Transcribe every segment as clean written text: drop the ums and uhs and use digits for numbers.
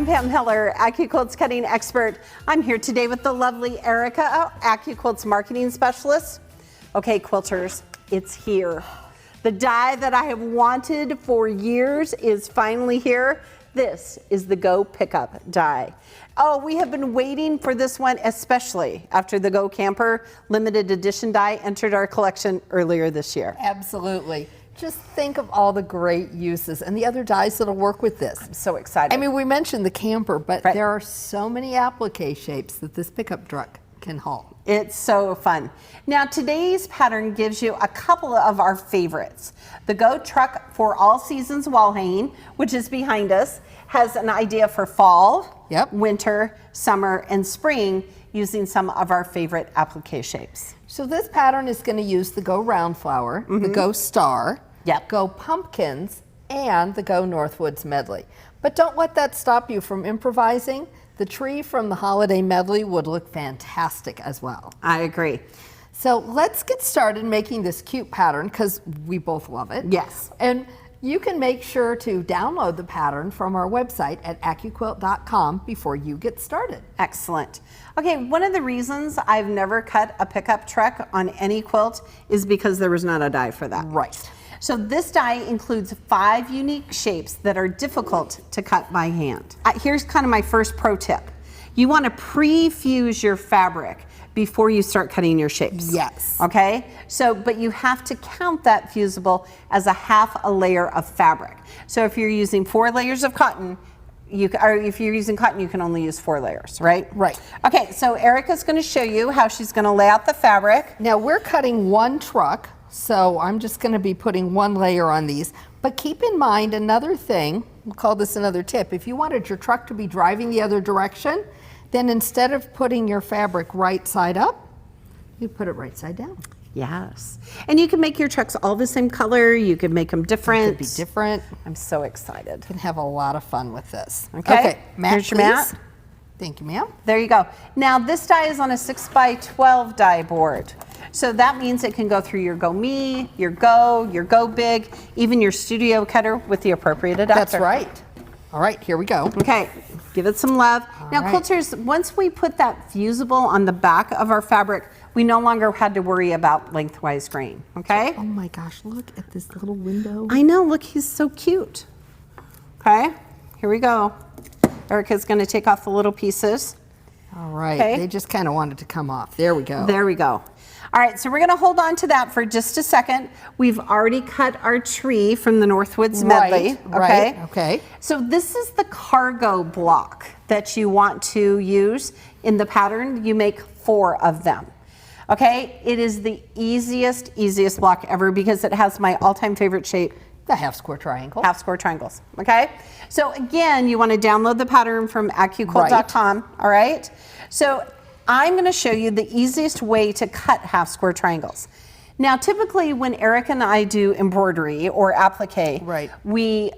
Pam Miller, AccuQuilt's cutting expert. I'm here today with the lovely Erica, AccuQuilt's marketing specialist. Okay, quilters, it's here. The die that I have wanted for years is finally here. This is the Go Pickup die. Oh, we have been waiting for this one, especially after the Go Camper limited edition die entered our collection earlier this year. Absolutely. Just think of all the great uses and the other dies that'll work with this. I'm so excited. I mean, we mentioned the camper, but there are so many applique shapes that this pickup truck can haul. It's so fun. Now, today's pattern gives you a couple of our favorites. The Go Truck for All Seasons wall hanging, which is behind us, has an idea for fall, winter, summer, and spring using some of our favorite applique shapes. So this pattern is going to use the Go Round Flower, the Go Star, Go Pumpkins, and the Go Northwoods Medley. But don't let that stop you from improvising. The tree from the holiday medley would look fantastic as well. I agree. So let's get started making this cute pattern because we both love it. Yes. And you can make sure to download the pattern from our website at AccuQuilt.com before you get started. Excellent. Okay, one of the reasons I've never cut a pickup truck on any quilt is because there was not a die for that. Right. So this die includes 5 unique shapes that are difficult to cut by hand. Here's kind of my first pro tip. You want to pre-fuse your fabric before you start cutting your shapes. Yes. Okay? So, but you have to count that fusible as a half a layer of fabric. So if you're using 4 layers of cotton, or if you're using cotton, you can only use 4 layers, right? Right. Okay, so Erica's going to show you how she's going to lay out the fabric. Now we're cutting one truck, so I'm just going to be putting 1 layer on these. But keep in mind another thing, we'll call this another tip. If you wanted your truck to be driving the other direction, then instead of putting your fabric right side up, you put it right side down. Yes. And you can make your trucks all the same color. You can make them different. It could be different. I'm so excited. You can have a lot of fun with this. Okay, Matt, here's your mat. Thank you, ma'am. There you go. Now this die is on a 6x12 die board. So that means it can go through your Go Me, your Go Big, even your studio cutter with the appropriate adapter. That's right. All right, here we go. Okay, give it some love. Now quilters, once we put that fusible on the back of our fabric, we no longer had to worry about lengthwise grain, okay? Oh my gosh, look at this little window. I know, look, he's so cute. Okay, here we go. Erica's gonna take off the little pieces. All right, they just kind of wanted to come off. There we go. There we go. All right, so we're gonna hold on to that for just a second. We've already cut our tree from the Northwoods Medley, okay. So this is the cargo block that you want to use in the pattern. You make 4 of them, okay? It is the easiest block ever because it has my all-time favorite shape. The half square triangle. Half square triangles, okay? So again, you wanna download the pattern from AccuQuilt.com, all right? So I'm going to show you the easiest way to cut half square triangles. Now, typically when Erica and I do embroidery or applique, we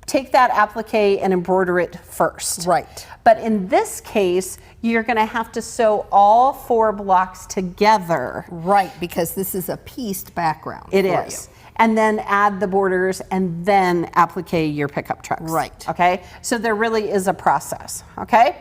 take that applique and embroider it first. Right. But in this case, you're going to have to sew all 4 blocks together. Right, because this is a pieced background. It is. And then add the borders and then applique your pickup trucks. Right. Okay, so there really is a process, okay?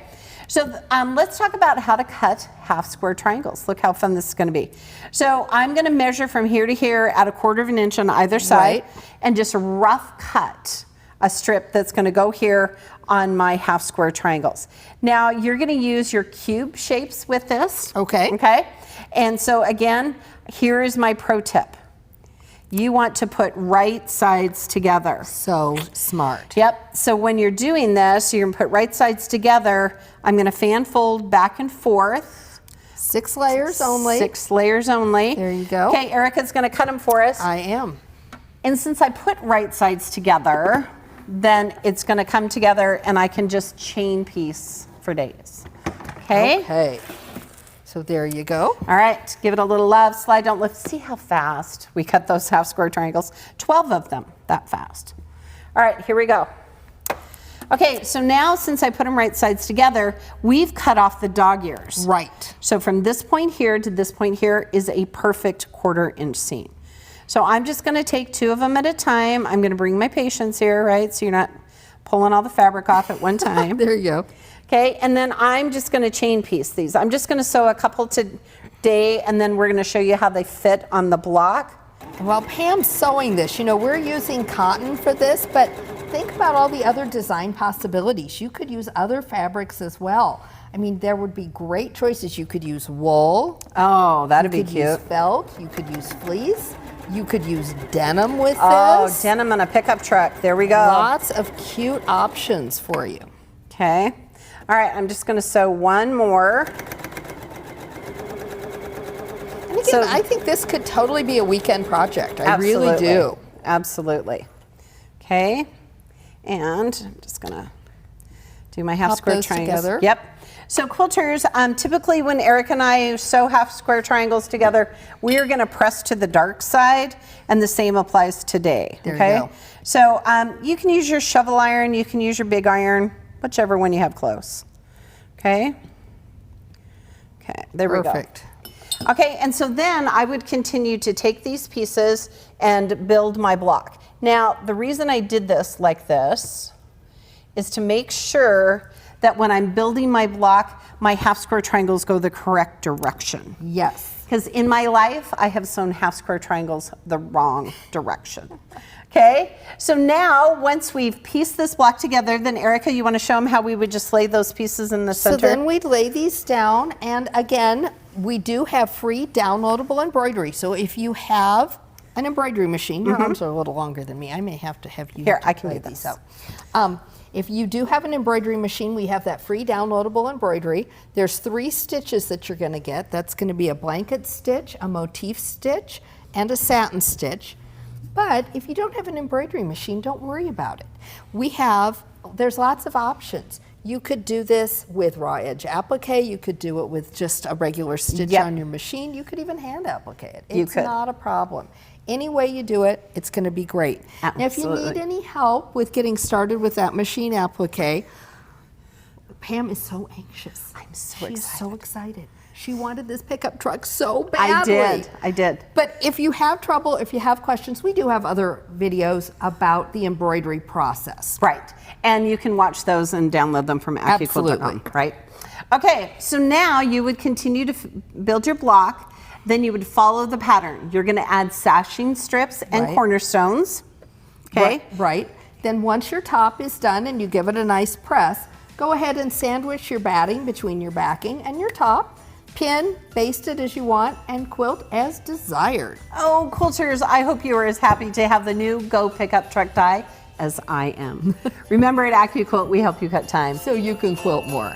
So let's talk about how to cut half square triangles. Look how fun this is going to be. So I'm going to measure from here to here at 1/4 inch on either side and just rough cut a strip that's going to go here on my half square triangles. Now you're going to use your cube shapes with this. Okay. And so again, here is my pro tip. You want to put right sides together. So smart. Yep, so when you're doing this, you're gonna put right sides together. I'm gonna fan fold back and forth. 6 layers only. 6 layers only. There you go. Okay, Erica's gonna cut them for us. I am. And since I put right sides together, then it's gonna come together and I can just chain piece for days. Okay? So there you go. All right, give it a little love, slide, don't lift. See how fast we cut those half square triangles? 12 of them, that fast. All right, here we go. Okay, so now since I put them right sides together, we've cut off the dog ears. Right. So from this point here to this point here is a perfect 1/4 inch seam. So I'm just gonna take 2 of them at a time. I'm gonna bring my patience here, right? So you're not pulling all the fabric off at one time. There you go. Okay, and then I'm just going to chain piece these. I'm just going to sew a couple today, and then we're going to show you how they fit on the block. While Pam's sewing this, you know, we're using cotton for this, but think about all the other design possibilities. You could use other fabrics as well. I mean, there would be great choices. You could use wool. Oh, that'd be cute. You could use felt. You could use fleece. You could use denim with Oh, this. denim on a pickup truck. There we go. Lots of cute options for you. Okay. All right, I'm just going to sew one more. And again, I think this could totally be a weekend project. I really do. Absolutely. Okay. And I'm just going to do my half square triangles. Together. Yep. So quilters, typically when Eric and I sew half square triangles together, we are going to press to the dark side, and the same applies today. There okay? you go. So you can use your shovel iron, you can use your big iron, whichever one you have close. Okay? Okay, there we go. Perfect. Okay, and so then I would continue to take these pieces and build my block. Now, the reason I did this like this is to make sure that when I'm building my block, my half square triangles go the correct direction. Yes. Because in my life, I have sewn half square triangles the wrong direction. Okay, so now once we've pieced this block together, then Erica, you want to show them how we would just lay those pieces in the center? So then we'd lay these down, and again, we do have free downloadable embroidery. So if you have an embroidery machine, your arms are a little longer than me. I may have to have you Here, I can lay do these this. out. If you do have an embroidery machine, we have that free downloadable embroidery. There's 3 stitches that you're going to get. That's going to be a blanket stitch, a motif stitch, and a satin stitch. But if you don't have an embroidery machine, don't worry about it. There's lots of options. You could do this with raw edge applique. You could do it with just a regular stitch on your machine. You could even hand applique it. It's not a problem. Any way you do it, it's going to be great. Absolutely. Now, if you need any help with getting started with that machine applique, Pam is so anxious. I'm so excited. She's so excited. She wanted this pickup truck so badly. I did. But if you have trouble, if you have questions, we do have other videos about the embroidery process. Right, and you can watch those and download them from AccuQuilt.com, right? Okay, so now you would continue to build your block, then you would follow the pattern. You're gonna add sashing strips and cornerstones, okay? Right. Then once your top is done and you give it a nice press, go ahead and sandwich your batting between your backing and your top. Pin, baste it as you want, and quilt as desired. Oh, quilters, I hope you are as happy to have the new Go Pickup Truck die as I am. Remember, at AccuQuilt, we help you cut time So you can quilt more.